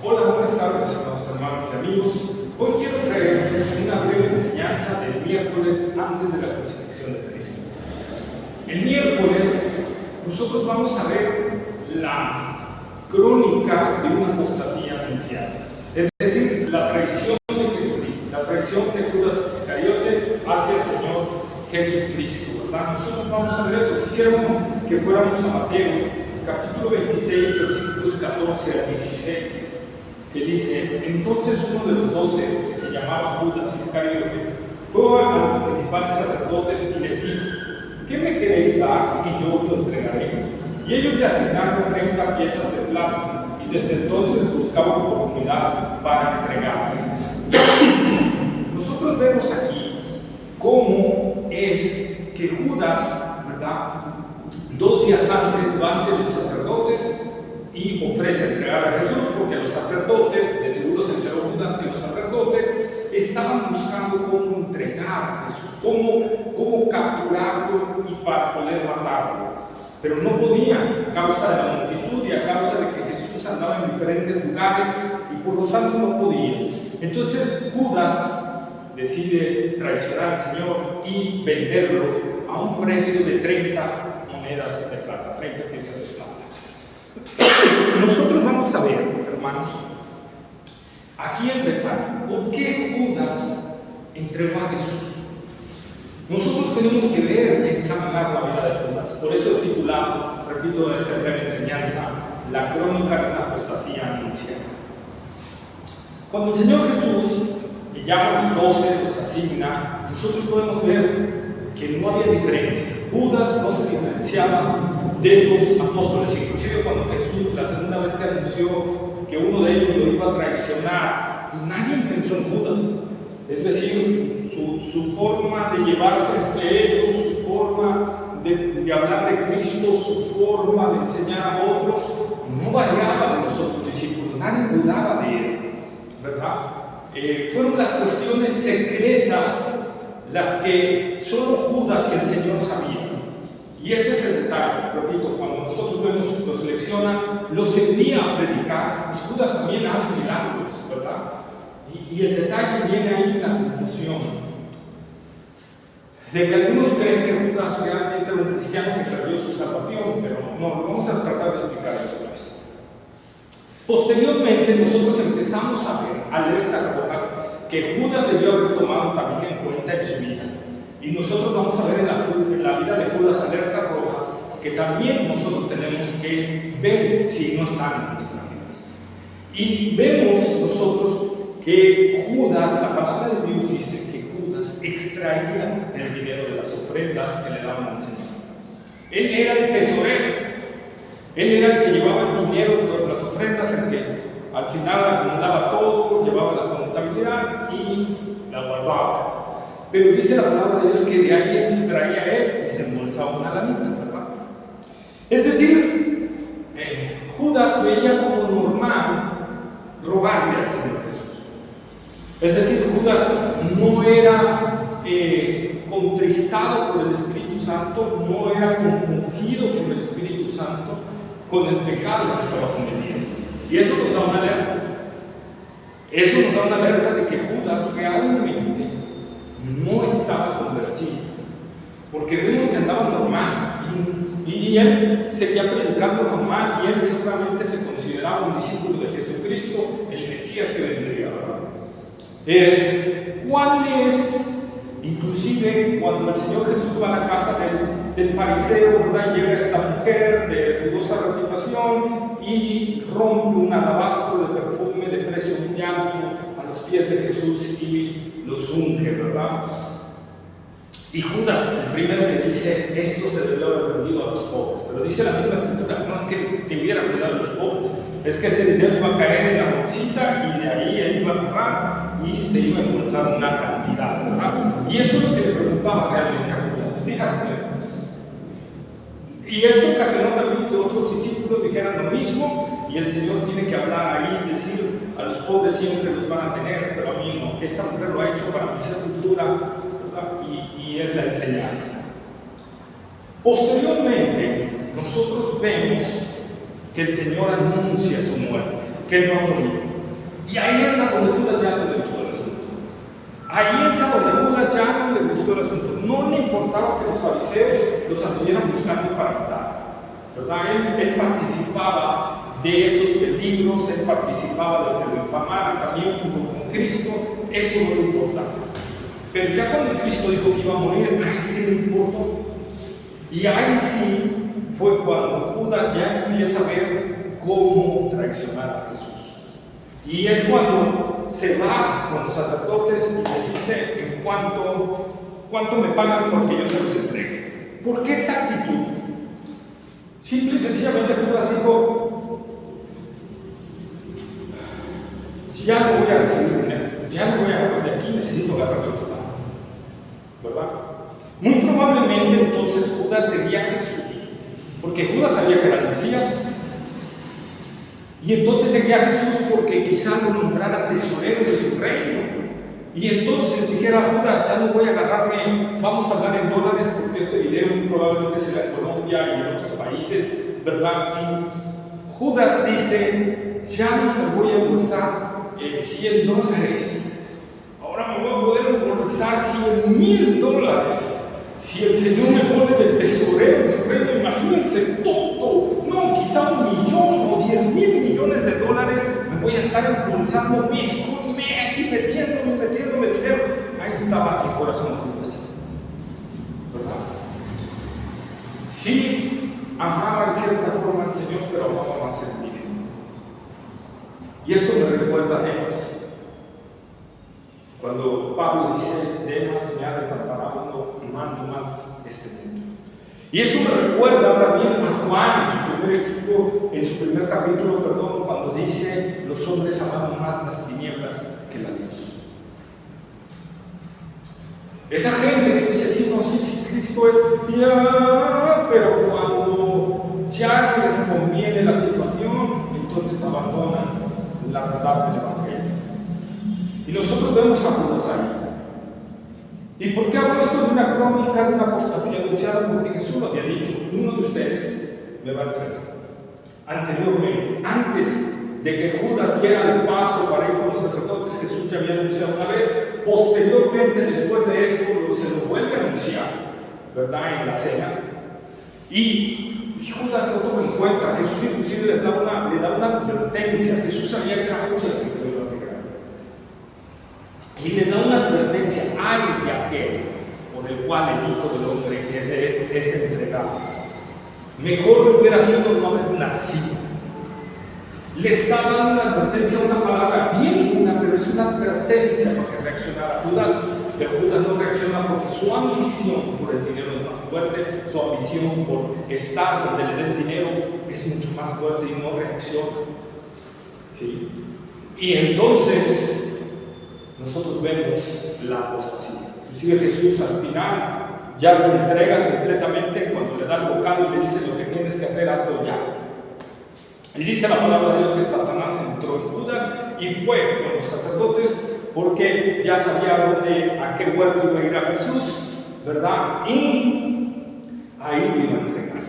Hola, buenas tardes, amados hermanos y amigos. Hoy quiero traerles una breve enseñanza del miércoles antes de la crucifixión de Cristo. El miércoles nosotros vamos a ver la crónica de una apostasía anunciada, es decir, la traición de Jesucristo, la traición de Judas Iscariote hacia el Señor Jesucristo, ¿verdad? Nosotros vamos a ver eso. Quisiera que fuéramos a Mateo, capítulo 26, versículos 14 al 16. Que dice: entonces uno de los 12, que se llamaba Judas Iscariote, fue a los principales sacerdotes y les dijo: ¿qué me queréis dar y yo os lo entregaré? Y ellos le asignaron 30 piezas de plata, y desde entonces buscaban oportunidad para entregarle. Nosotros vemos aquí cómo es que Judas, ¿verdad?, 2 días antes va ante los sacerdotes y ofrece entregar a Jesús, porque los sacerdotes, de seguro se enteró Judas que los sacerdotes estaban buscando cómo entregar a Jesús, cómo capturarlo y para poder matarlo, pero no podían a causa de la multitud y a causa de que Jesús andaba en diferentes lugares y por lo tanto no podían. Entonces Judas decide traicionar al Señor y venderlo a un precio de 30 monedas de plata, 30 piezas de plata. Nosotros vamos a ver, hermanos, aquí el detalle. ¿Por qué Judas entregó a Jesús? Nosotros tenemos que ver y examinar la vida de Judas. Por eso he titulado, repito, esta breve enseñanza, la crónica de una apostasía anunciada. Cuando el Señor Jesús le llama a los 12, los asigna, nosotros podemos ver que no había diferencia. Judas no se diferenciaba de los apóstoles. Inclusive cuando Jesús, la segunda vez que anunció que uno de ellos lo iba a traicionar, nadie pensó en Judas. Es decir, su forma de llevarse entre ellos, su forma de hablar de Cristo, su forma de enseñar a otros, no variaba de los otros discípulos. Nadie dudaba de él, ¿verdad? Fueron las cuestiones secretas las que solo Judas y el Señor sabían. Y ese es el detalle. Repito, cuando nosotros vemos, lo selecciona, los envía a predicar, pues Judas también hace milagros, ¿verdad? Y el detalle viene ahí en la confusión de que algunos creen que Judas realmente era un cristiano que perdió su salvación, pero no, vamos a tratar de explicar después. Posteriormente nosotros empezamos a ver alertas rojas que Judas debió haber tomado también en cuenta en su vida. Y nosotros vamos a ver en la vida de Judas alertas rojas que también nosotros tenemos que ver si no están en nuestras vidas. Y vemos nosotros que Judas, la palabra de Dios dice que Judas extraía el dinero de las ofrendas que le daban al Señor. Él era el tesorero, él era el que llevaba el dinero de las ofrendas, el que al final acumulaba todo, llevaba la contabilidad y la guardaba. Pero dice la palabra de Dios que de ahí extraía él y se embolsaba una lanita, ¿verdad? Es decir, Judas veía como normal robarle al Señor Jesús. Es decir, Judas no era contristado por el Espíritu Santo, no era compungido por el Espíritu Santo con el pecado que estaba cometiendo. Y eso nos da una alerta. Eso nos da una alerta de que Judas realmente no estaba convertido, porque vemos que andaba normal y él seguía predicando normal, y él seguramente se consideraba un discípulo de Jesucristo, el Mesías que vendría, ¿verdad? ¿Cuál es, inclusive cuando el Señor Jesús va a la casa del fariseo, ¿verdad?, llega esta mujer de dudosa reputación y rompe un alabastro de perfume de precio muy alto a los pies de Jesús y los unge, ¿verdad? Y Judas, el primero que dice, esto se debió haber vendido a los pobres. Pero dice la misma escritura, no es que te hubiera cuidado de los pobres, es que ese dinero iba a caer en la bolsita y de ahí él iba a pagar y se iba a embolsar una cantidad, ¿verdad? Y eso es lo que le preocupaba realmente a Judas. Fíjate. Y esto ocasionó también que otros discípulos dijeran lo mismo, y el Señor tiene que hablar ahí y decir, a los pobres siempre los van a tener, pero a mí no. Esta mujer lo ha hecho para mi sepultura, y es la enseñanza. Posteriormente, nosotros vemos que el Señor anuncia su muerte, que Él va a morir. Y ahí es a donde Judas ya no le gustó el asunto. Ahí es a donde Judas ya no le gustó el asunto. No le importaba que los fariseos los anduvieran buscando para matar, ¿verdad? Él participaba de esos peligros, él participaba de que lo infamaran también junto con Cristo, eso no le importaba. Pero ya cuando Cristo dijo que iba a morir, ahí sí le importó. Y ahí sí fue cuando Judas ya empieza a ver cómo traicionar a Jesús. Y es cuando se va con los sacerdotes y les dice en cuánto me pagan porque yo se los entregue. ¿Por qué esta actitud? Simple y sencillamente Judas dijo, ya no voy a recibir dinero, ya no voy a agarrar de aquí, necesito agarrar de otro lado, ¿verdad? Muy probablemente entonces Judas seguía a Jesús, porque Judas sabía que era el Mesías, y entonces seguía a Jesús porque quizá lo nombrara tesorero de su reino. Y entonces dijera Judas, ya no voy a agarrarme, vamos a hablar en dólares porque este video probablemente será en Colombia y en otros países, ¿verdad? Y Judas dice, ya no me voy a embolsar $100. Ahora me voy a poder embolsar $100,000. Si el Señor me pone de tesorero en su reino, imagínense, tonto, no, quizá $1 millón o $10,000 millones, me voy a estar embolsando mes con mes y metiéndome dinero. Ahí estaba el corazón de Judas, ¿verdad? Sí, amaba en cierta forma al Señor, pero amaba más el dinero. Y esto me recuerda a Demas. Cuando Pablo dice, Demas me ha desamparado, amando más este mundo. Y eso me recuerda también a Juan en su primer capítulo, cuando dice, los hombres aman más las tinieblas que la luz. Esa gente que dice, sí, Cristo es ya, pero cuando ya no les conviene la situación, entonces abandonan la verdad del Evangelio. Y nosotros vemos a Judas ahí. ¿Y por qué hablo esto de una crónica de una apostasía anunciada? Porque Jesús lo había dicho, uno de ustedes me va a entregar. Anteriormente, antes de que Judas diera el paso para ir con los sacerdotes, Jesús ya había anunciado una vez. Posteriormente, después de esto, se lo vuelve a anunciar, ¿verdad? En la cena. Y Judas no toma en cuenta. Jesús inclusive le da una advertencia. Jesús sabía que era Judas el que lo iba a entregar. Y le da una advertencia, ay de aquel por el cual el Hijo del Hombre es entregado. Mejor hubiera sido no haber nacido. Le está dando una advertencia, una palabra bien dura, pero es una advertencia para que reaccionara Judas. Pero Judas no reacciona porque su ambición por el dinero es más fuerte, su ambición por estar donde le den dinero es mucho más fuerte y no reacciona. ¿Sí? Y entonces nosotros vemos la apostasía. Inclusive Jesús al final ya lo entrega completamente cuando le da el bocado y le dice lo que tienes que hacer, hazlo ya. Y dice la palabra de Dios que Satanás entró en Judas y fue con los sacerdotes porque ya sabía a qué huerto iba a ir a Jesús, ¿verdad? Y ahí lo iba a entregar.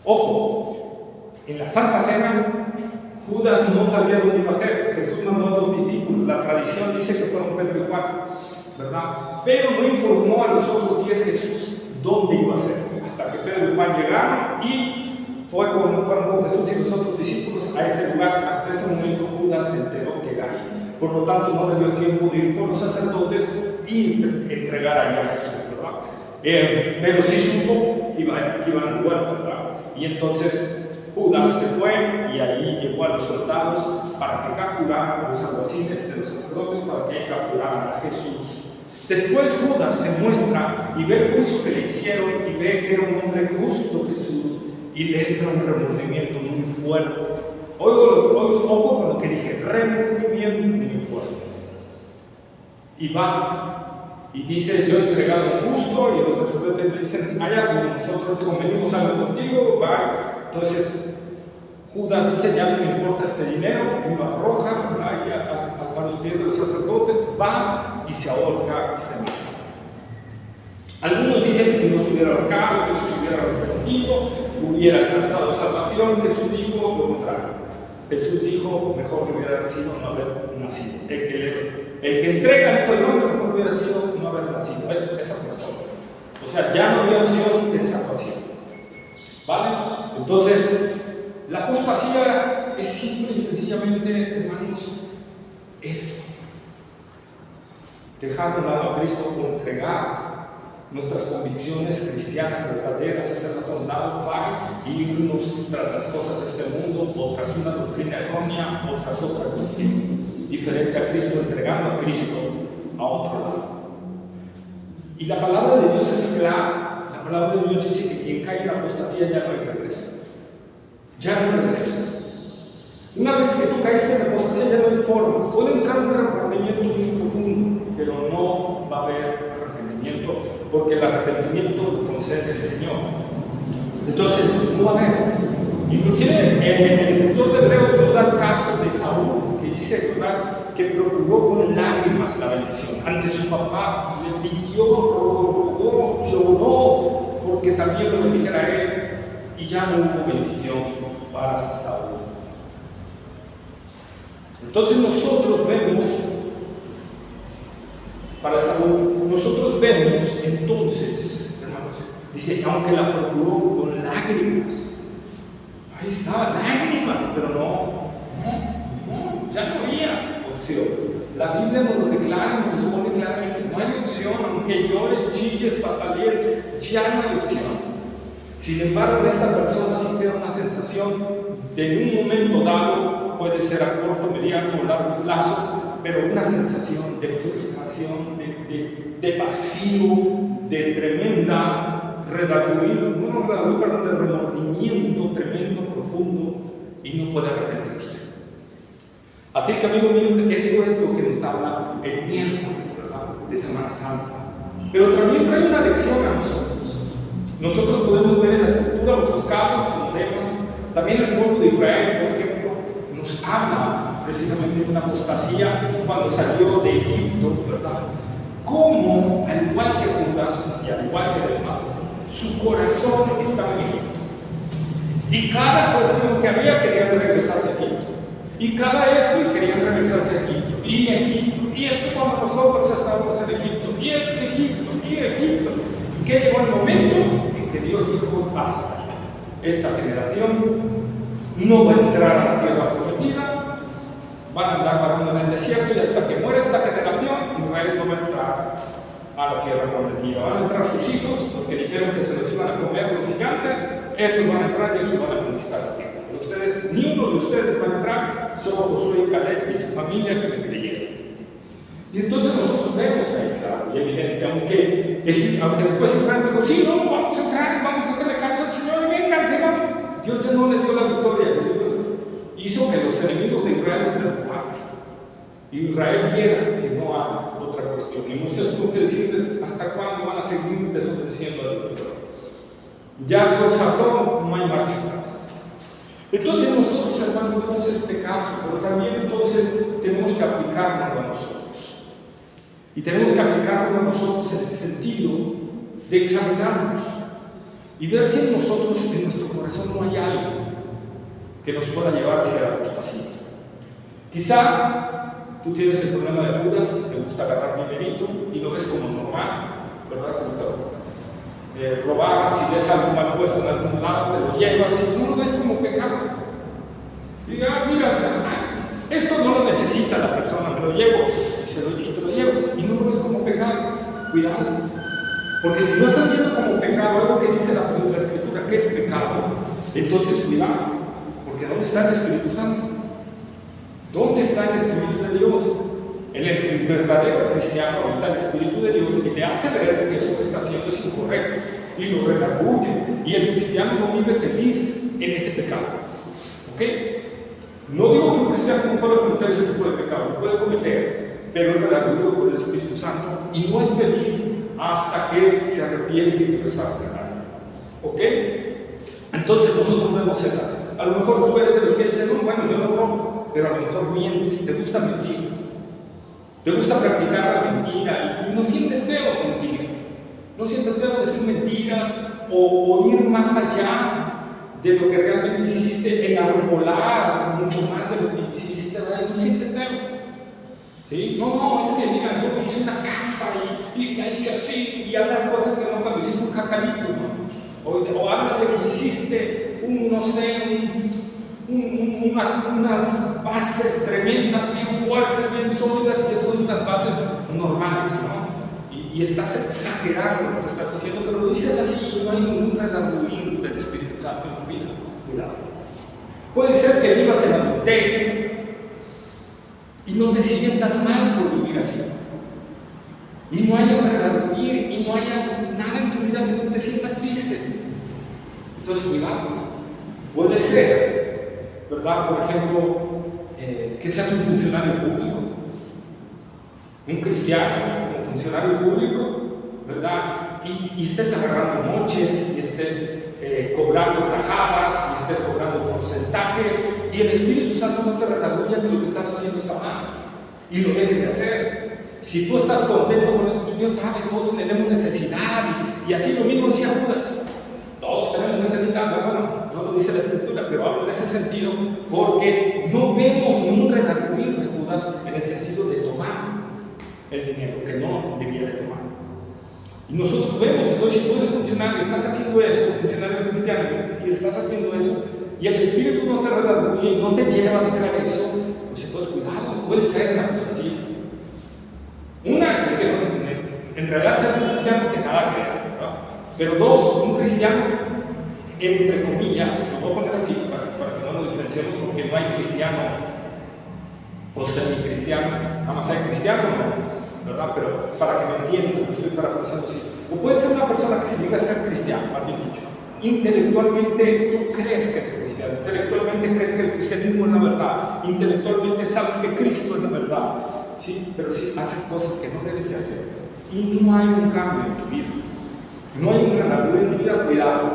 Ojo, en la Santa Cena Judas no sabía dónde iba a hacer. Jesús mandó a 2 discípulos. La tradición dice que fueron Pedro y Juan, ¿verdad? Pero no informó a los otros 10 Jesús dónde iba a hacer. Hasta que Pedro y Juan llegaron y fueron con Jesús y los otros discípulos a ese lugar. Hasta ese momento Judas se enteró que era ahí. Por lo tanto, no le dio tiempo de ir con los sacerdotes y entregar allá a Jesús, ¿verdad? Pero sí supo que iban al huerto, ¿verdad? Y entonces Judas se fue y ahí llevó a los soldados para que capturaran a los alguaciles de los sacerdotes, para que capturaran a Jesús. Después Judas se muestra y ve el juicio que le hicieron y ve que era un hombre justo Jesús y le entra un remordimiento muy fuerte. Ojo con lo que dije, remordimiento muy fuerte. Y va y dice, yo he entregado un justo, y los sacerdotes le dicen, allá nosotros convenimos algo contigo, va. Entonces Judas dice, ya no me importa este dinero, y lo arroja, ¿verdad? Y a los pies de los sacerdotes, va y se ahorca y se mata. Algunos dicen que si no se hubiera ahorcado, que si se hubiera arrepentido, hubiera alcanzado salvación. Jesús dijo lo contrario. Jesús dijo, mejor le hubiera sido no haber nacido. El que entrega al Hijo del Hombre, mejor hubiera sido no haber nacido. Es esa persona. O sea, ya no había opción de salvación. ¿Vale? Entonces, la apostasía es simple y sencillamente, hermanos, esto. Dejar de un lado a Cristo o entregar nuestras convicciones cristianas verdaderas, hacerlas a un lado, y irnos tras las cosas de este mundo, o tras una doctrina errónea, o tras otra cuestión diferente a Cristo, entregando a Cristo a otro lado. Y la palabra de Dios es clara. La palabra de Dios dice que quien cae en la apostasía ya no hay regreso. Ya no hay regreso. Una vez que tú caíste en la apostasía, ya no hay forma. Puede entrar un arrepentimiento muy profundo, pero no va a haber arrepentimiento, porque el arrepentimiento lo concede el Señor. Entonces, no va a haber. Inclusive el escritor de Hebreos nos da el caso de Saúl, que dice, ¿verdad?, que procuró con lágrimas la bendición. Ante su papá le pidió, rogó, lloró, porque también lo bendijera a él, y ya no hubo bendición para Saúl. Entonces nosotros vemos, para Saúl, nosotros vemos entonces, hermanos, dice, aunque la procuró con lágrimas, ahí estaba, lágrimas, pero no, ya no había opción. La Biblia nos lo declara, nos lo pone claramente, no hay opción, aunque llores, chilles, patalees, ya no hay opción. Sin embargo, esta persona sí tiene una sensación de en un momento dado, puede ser a corto, mediano o largo plazo, pero una sensación de frustración, de vacío, de tremenda de remordimiento tremendo, profundo, y no puede arrepentirse. Así que, amigo mío, eso es lo que nos habla el miércoles, ¿verdad?, de Semana Santa. Pero también trae una lección a nosotros. Nosotros podemos ver en la Escritura otros casos, como vemos, también el pueblo de Israel, por ejemplo, nos habla precisamente de una apostasía cuando salió de Egipto, ¿verdad? Cómo, al igual que Judas y al igual que demás, su corazón estaba en Egipto. Y cada cuestión que había querían regresarse a Egipto. Y cada esto querían regresarse a Egipto. Y Egipto. Y es que cuando nosotros estábamos en Egipto. Y es que Egipto. Y Egipto. Y que llegó el momento en que Dios dijo, basta. Esta generación no va a entrar a la tierra prometida, van a andar vagando en el desierto, y hasta que muera esta generación, Israel no va a entrar a la tierra prometida. Van a entrar sus hijos, los que dijeron que se los iban a comer los gigantes, esos van a entrar y esos van a conquistar la tierra. Pero ustedes, ni uno de ustedes va a entrar, solo Josué y Caleb y su familia que me creyeron. Y entonces nosotros vemos ahí claro y evidente, aunque después Israel dijo, sí, no, vamos a entrar, vamos a hacerle caso al Señor, vénganse, vamos. Dios ya no les dio la victoria, hizo que los enemigos de Israel los derrotaran. Y Israel viera que no hay otra cuestión. Y Moisés tuvo que decirles hasta cuándo van a seguir desobedeciendo a Dios. Ya Dios habló, no hay marcha atrás. Entonces nosotros, hermanos, vemos este caso, pero también entonces tenemos que aplicarlo a nosotros. Y tenemos que aplicarlo a nosotros en el sentido de examinarnos y ver si en nosotros, en nuestro corazón, no hay algo que nos pueda llevar hacia la apostasía. Quizá tú tienes el problema de Judas, te gusta agarrar dinerito y lo ves como normal, ¿verdad? Te gusta robar, si ves algo mal puesto en algún lado, te lo llevas y no lo ves como pecado. Y mira, esto no lo necesita la persona, me lo llevo y te lo llevas y no lo ves como pecado. Cuidado. Porque si no estás viendo como pecado algo que dice la Escritura que es pecado, entonces cuidado, porque ¿dónde está el Espíritu Santo? ¿Dónde está el Espíritu de Dios? El verdadero cristiano está el Espíritu de Dios y le hace ver que eso que está haciendo es incorrecto y lo redarguye. Y el cristiano no vive feliz en ese pecado. ¿Ok? No digo que un cristiano no pueda cometer ese tipo de pecado, lo puede cometer, pero es redarguido por el Espíritu Santo y no es feliz hasta que se arrepiente y rezarse a algo. ¿Ok? Entonces nosotros vemos esa. A lo mejor tú eres de los que dicen, no, bueno, yo no robo, pero a lo mejor mientes, te gusta mentir. Te gusta practicar la mentira y no sientes feo mentir. No sientes feo decir mentiras o ir más allá de lo que realmente hiciste, enarbolar mucho más de lo que hiciste, ¿verdad? Y no sientes algo. ¿Sí? No, es que mira, yo hice una casa y la hice así, y hablas cosas que no, cuando hiciste un jacalito, ¿no? O hablas de que hiciste no sé, unas bases tremendas, bien fuertes, bien sólidas, y son unas bases normales, ¿no? Y estás exagerando lo que estás diciendo, pero lo dices así y no hay ningún redarguir del Espíritu Santo en tu vida. Cuidado. Puede ser que vivas en adulterio y no te sientas mal por vivir así. Y no haya un redarguir y no haya nada en tu vida que no te sienta triste. Entonces, cuidado. Puede ser, ¿verdad? Por ejemplo, que seas un funcionario público, un cristiano, un funcionario público, ¿verdad? Y estés agarrando moches, y estés cobrando tajadas, y estés cobrando porcentajes, y el Espíritu Santo no te redarguya que lo que estás haciendo está mal, y lo dejes de hacer. Si tú estás contento con eso, pues Dios sabe, todos tenemos necesidad, y así lo mismo decía Judas. Todos tenemos necesidad, bueno, no lo dice la Escritura, pero hablo en ese sentido, porque no vemos ni un redarguir de Judas en el sentido de tomar el dinero que no debía de tomar. Y nosotros vemos, entonces, si tú eres funcionario, estás haciendo eso, funcionario cristiano, y estás haciendo eso, y el Espíritu no te redarguye y no te lleva a dejar eso, pues entonces cuidado, puedes caer en la apostasía. Una es que en realidad seas un cristiano que nada crea, ¿verdad? Pero dos, un cristiano, entre comillas, lo voy a poner así para que no lo diferenciemos, porque no hay cristiano o semi-cristiano, nada más hay cristiano, ¿no? ¿Verdad? Pero para que me entiendan, lo estoy parafraseando así. O puede ser una persona que se diga ser cristiano, más bien dicho. Intelectualmente tú crees que eres cristiano, intelectualmente crees que el cristianismo es la verdad, intelectualmente sabes que Cristo es la verdad, ¿sí? Pero si haces cosas que no debes de hacer y no hay un cambio en tu vida, no hay un redarguir en tu vida, cuidado.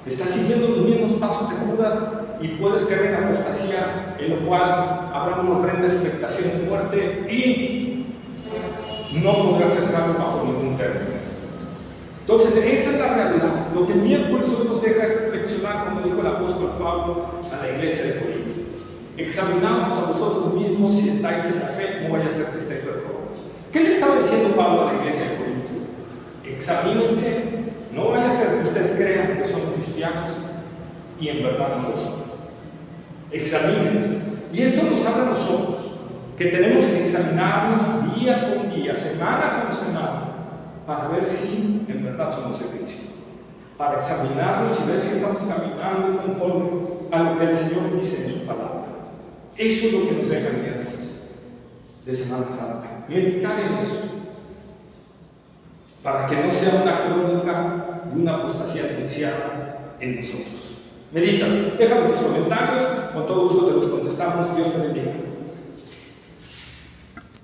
Estás siguiendo los mismos pasos de Judas y puedes caer en apostasía, en lo cual habrá una horrenda expectación de muerte y no podrás ser salvo bajo ningún término. Entonces, esa es la realidad. Lo que el miércoles hoy nos deja reflexionar, como dijo el apóstol Pablo a la iglesia de Corinto. Examinaos a vosotros mismos si estáis en la fe, no vaya a ser que estéis reprobados. ¿Qué le estaba diciendo Pablo a la iglesia de Corinto? Examínense, no vaya a ser que ustedes crean que son cristianos y en verdad no lo son. Examínense. Y eso nos habla a nosotros, que tenemos que examinarnos día con día, semana con semana, para ver si en verdad somos de Cristo, para examinarnos y ver si estamos caminando conforme a lo que el Señor dice en su palabra. Eso es lo que nos deja el miércoles de Semana Santa, meditar en eso, para que no sea una crónica de una apostasía anunciada en nosotros. Medita, déjame tus comentarios, con todo gusto te los contestamos. Dios te bendiga.